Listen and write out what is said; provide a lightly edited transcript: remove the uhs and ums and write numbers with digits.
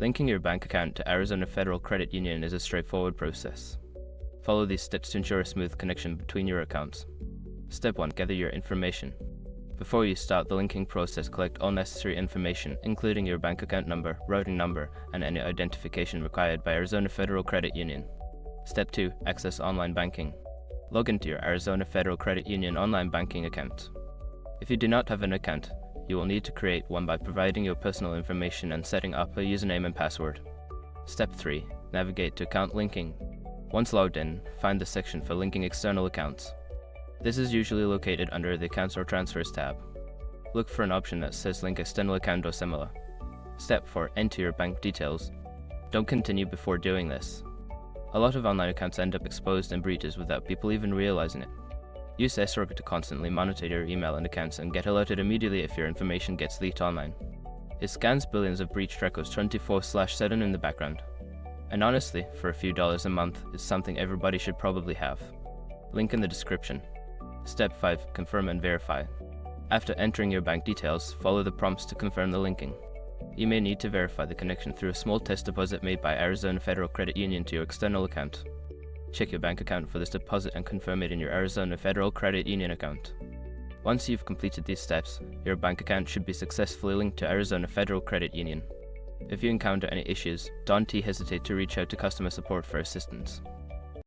Linking your bank account to Arizona Federal Credit Union is a straightforward process. Follow these steps to ensure a smooth connection between your accounts. Step 1. Gather your information. Before you start the linking process, collect all necessary information, including your bank account number, routing number, and any identification required by Arizona Federal Credit Union. Step 2. Access online banking. Log into your Arizona Federal Credit Union online banking account. If you do not have an account, you will need to create one by providing your personal information and setting up a username and password. Step 3. Navigate to account linking. Once logged in, find the section for linking external accounts. This is usually located under the Accounts or Transfers tab. Look for an option that says Link External Account or similar. Step 4. Enter your bank details. Don't continue before doing this. A lot of online accounts end up exposed and breaches without people even realizing it. Use sRocket to constantly monitor your email and accounts and get alerted immediately if your information gets leaked online. It scans billions of breached records 24/7 in the background. And honestly, for a few dollars a month, it's something everybody should probably have. Link in the description. Step 5. Confirm and verify. After entering your bank details, follow the prompts to confirm the linking. You may need to verify the connection through a small test deposit made by Arizona Federal Credit Union to your external account. Check your bank account for this deposit and confirm it in your Arizona Federal Credit Union account. Once you've completed these steps, your bank account should be successfully linked to Arizona Federal Credit Union. If you encounter any issues, don't hesitate to reach out to customer support for assistance.